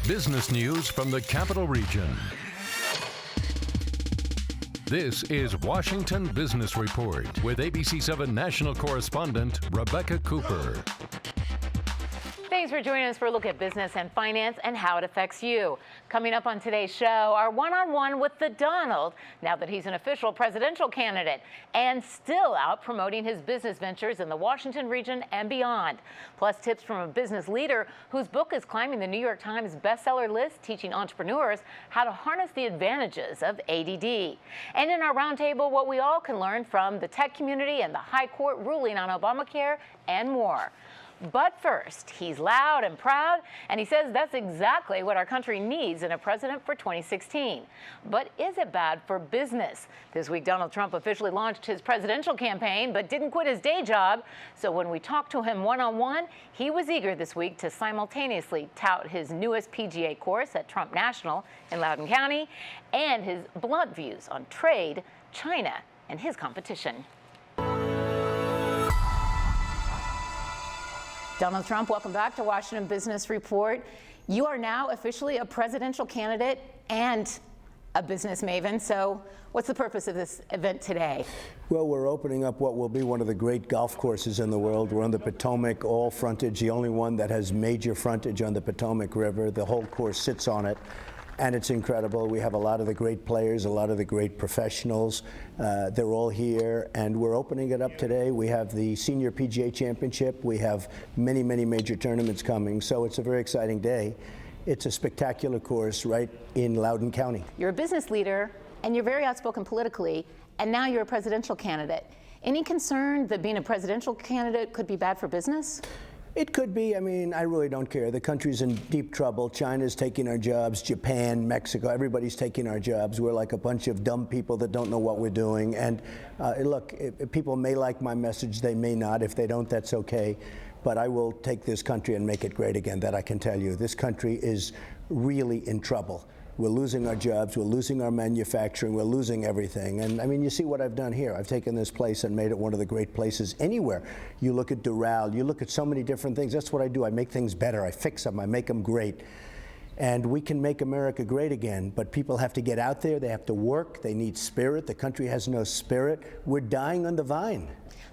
Business news from the Capital Region. This is Washington Business Report with ABC7 national correspondent Rebecca Cooper. Thanks for joining us for a look at business and finance and how it affects you. Coming up on today's show, our one-on-one with the Donald, now that he's an official presidential candidate and still out promoting his business ventures in the Washington region and beyond. Plus tips from a business leader whose book is climbing the New York Times bestseller list, teaching entrepreneurs how to harness the advantages of ADD. And in our roundtable, what we all can learn from the tech community and the high court ruling on Obamacare and more. But first, he's loud and proud, and he says that's exactly what our country needs in a president for 2016. But is it bad for business? This week, Donald Trump officially launched his presidential campaign, but didn't quit his day job. So when we talked to him one-on-one, he was eager this week to simultaneously tout his newest PGA course at Trump National in Loudoun County and his blunt views on trade, China, and his competition. Donald Trump, welcome back to Washington Business Report. You are now officially a presidential candidate and a business maven. So what's the purpose of this event today? Well, we're opening up what will be one of the great golf courses in the world. We're on the Potomac, all frontage, the only one that has major frontage on the Potomac River. The whole course sits on it. And it's incredible. We have a lot of the great players, a lot of the great professionals. They're all here, and we're opening it up today. We have the Senior PGA Championship. We have many, many major tournaments coming, so it's a very exciting day. It's a spectacular course right in Loudoun County. You're a business leader, and you're very outspoken politically, and now you're a presidential candidate. Any concern that being a presidential candidate could be bad for business? It could be. I mean, I really don't care. The country's in deep trouble. China's taking our jobs. Japan, Mexico, everybody's taking our jobs. We're like a bunch of dumb people that don't know what we're doing. And look, if people may like my message, they may not. If they don't, that's okay. But I will take this country and make it great again, that I can tell you. This country is really in trouble. We're losing our jobs, we're losing our manufacturing, we're losing everything. And I mean, you see what I've done here. I've taken this place and made it one of the great places anywhere. You look at Doral, you look at so many different things. That's what I do. I make things better. I fix them. I make them great. And we can make America great again, but people have to get out there. They have to work. They need spirit. The country has no spirit. We're dying on the vine.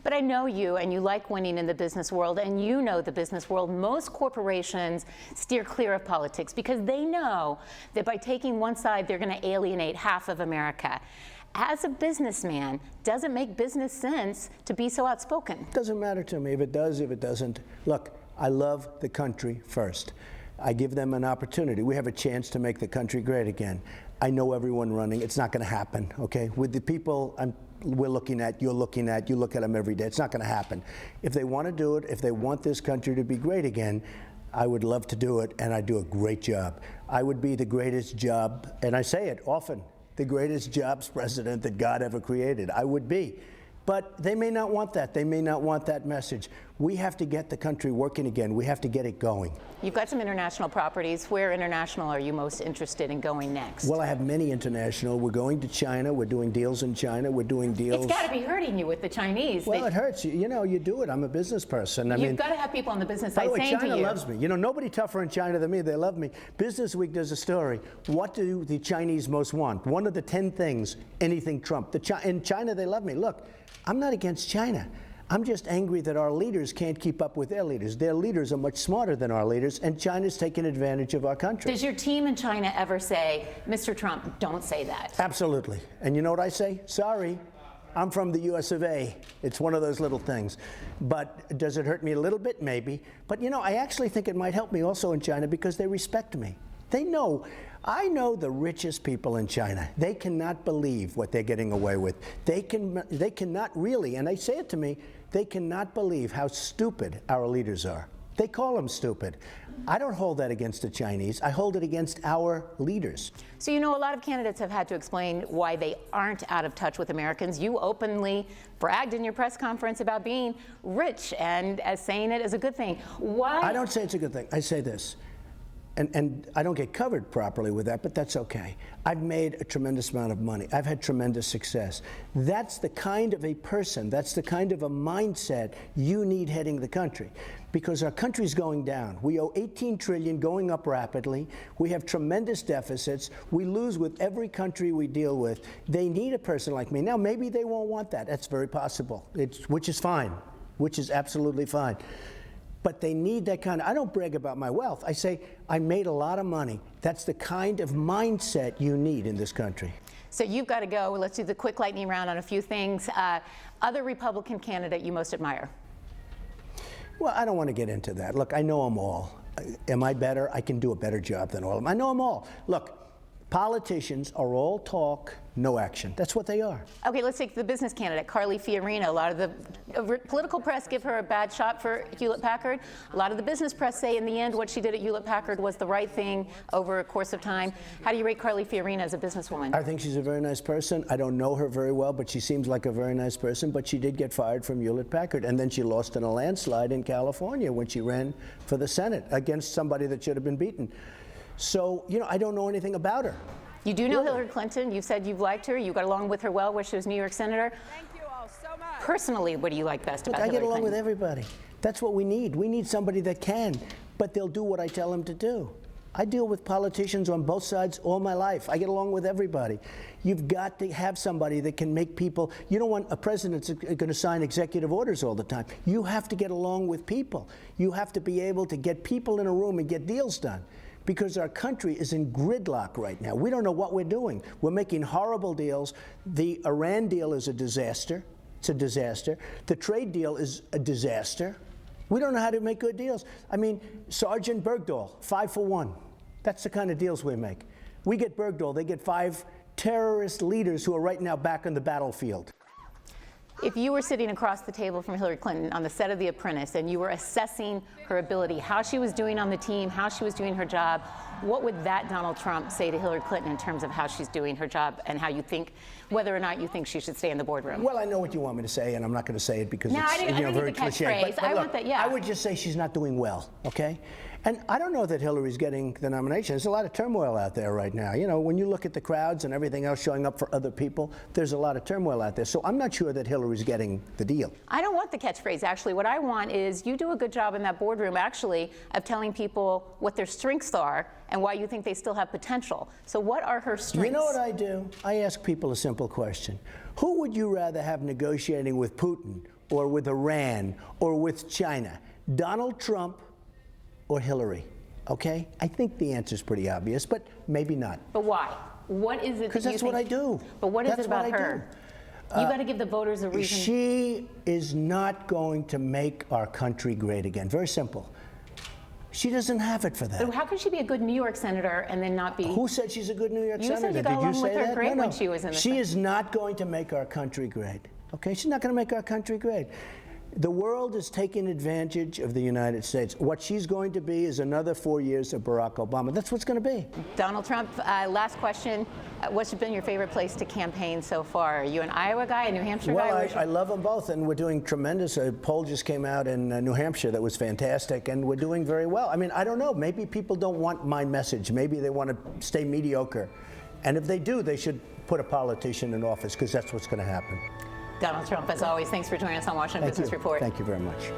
But I know you, and you like winning in the business world, and you know the business world. Most corporations steer clear of politics because they know that by taking one side, they're going to alienate half of America. As a businessman, does it make business sense to be so outspoken? It doesn't matter to me if it does, if it doesn't. Look, I love the country first. I give them an opportunity. We have a chance to make the country great again. I know everyone running. It's not going to happen, okay? With the people we're looking at, you're looking at, you look at them every day. It's not going to happen. If they want to do it, if they want this country to be great again, I would love to do it, and I do a great job. I would be the greatest job, and I say it often, the greatest jobs president that God ever created. I would be. But they may not want that. They may not want that message. We have to get the country working again. We have to get it going. You've got some international properties. Where international are you most interested in going next? Well, I have many international. We're going to China. We're doing deals in China. We're doing deals. It's got to be hurting you with the Chinese. Well, it hurts. You know, you do it. I'm a business person. You've got to have people on the business side saying to you. China loves me. You know, nobody tougher in China than me. They love me. Business Week does a story. What do the Chinese most want? One of the 10 things, anything Trump. In China, they love me. Look, I'm not against China. I'm just angry that our leaders can't keep up with their leaders. Their leaders are much smarter than our leaders, and China's taking advantage of our country. Does your team in China ever say, Mr. Trump, don't say that? Absolutely. And you know what I say? Sorry, I'm from the US of A. It's one of those little things. But does it hurt me a little bit? Maybe. But you know, I actually think it might help me also in China because they respect me. They know. I know the richest people in China. They cannot believe what they're getting away with. They cannot really, and they say it to me, they cannot believe how stupid our leaders are. They call them stupid. I don't hold that against the Chinese. I hold it against our leaders. So, you know, a lot of candidates have had to explain why they aren't out of touch with Americans. You openly bragged in your press conference about being rich and as saying it as a good thing. Why? I don't say it's a good thing. I say this. and I don't get covered properly with that, but that's okay. I've made a tremendous amount of money. I've had tremendous success. That's the kind of a person, that's the kind of a mindset you need heading the country, because our country's going down. We owe $18 trillion, going up rapidly. We have tremendous deficits. We lose with every country we deal with. They need a person like me. Now, maybe they won't want that. That's very possible, which is fine, which is absolutely fine. But they need that kind of, I don't brag about my wealth. I say, I made a lot of money. That's the kind of mindset you need in this country. So you've got to go. Let's do the quick lightning round on a few things. Other Republican candidate you most admire? Well, I don't want to get into that. Look, I know them all. Am I better? I can do a better job than all of them. I know them all. Look, politicians are all talk, no action. That's what they are. Okay, let's take the business candidate, Carly Fiorina. A lot of the political press give her a bad shot for Hewlett-Packard. A lot of the business press say in the end what she did at Hewlett-Packard was the right thing over a course of time. How do you rate Carly Fiorina as a businesswoman? I think she's a very nice person. I don't know her very well, but she seems like a very nice person. But she did get fired from Hewlett-Packard, and then she lost in a landslide in California when she ran for the Senate against somebody that should have been beaten. So, you know, I don't know anything about her. You do know Hillary Clinton. You said you've liked her. You got along with her well when she was New York Senator. Thank you all so much. Personally, what do you like best about Hillary Clinton? I get along with Clinton? everybody. That's what we need. We need somebody that can, but they'll do what I tell them to do. I deal with politicians on both sides all my life. I get along with everybody. You've got to have somebody that can make people, you don't want a president that's going to sign executive orders all the time. You have to get along with people. You have to be able to get people in a room and get deals done. Because our country is in gridlock right now. We don't know what we're doing. We're making horrible deals. The Iran deal is a disaster. It's a disaster. The trade deal is a disaster. We don't know how to make good deals. I mean, Sergeant Bergdahl, 5 for 1. That's the kind of deals we make. We get Bergdahl, they get 5 terrorist leaders who are right now back on the battlefield. If you were sitting across the table from Hillary Clinton on the set of The Apprentice and you were assessing her ability, how she was doing on the team, how she was doing her job, what would that Donald Trump say to Hillary Clinton in terms of how she's doing her job and how you think, whether or not you think she should stay in the boardroom? Well, I know what you want me to say, and I'm not going to say it because it's very cliche. But I look, want that, yeah. I would just say she's not doing well, okay? And I don't know that Hillary's getting the nomination. There's a lot of turmoil out there right now. You know, when you look at the crowds and everything else showing up for other people, there's a lot of turmoil out there. So I'm not sure that Hillary's getting the deal. I don't want the catchphrase, actually. What I want is you do a good job in that boardroom, actually, of telling people what their strengths are and why you think they still have potential. So what are her strengths? You know what I do? I ask people a simple question. Who would you rather have negotiating with Putin or with Iran or with China? Donald Trump or Hillary? Okay? I think the answer is pretty obvious, but maybe not. But why? What is it? Because that's what I do. But what is it about her? You got to give the voters a reason. She is not going to make our country great again. Very simple. She doesn't have it for that. So how can she be a good New York senator and then not be? Who said she's a good New York senator? You said you got along with her great when she was in the She is not going to make our country great. Okay? She's not going to make our country great. The world is taking advantage of the United States. What she's going to be is another 4 years of Barack Obama. That's what's going to be. Donald Trump, last question. What's been your favorite place to campaign so far? Are you an Iowa guy, a New Hampshire guy? Well, I love them both, and we're doing tremendous. A poll just came out in New Hampshire that was fantastic, and we're doing very well. I mean, I don't know. Maybe people don't want my message. Maybe they want to stay mediocre. And if they do, they should put a politician in office, because that's what's going to happen. Donald Trump, as always, thanks for joining us on Washington Business Report. Thank you very much.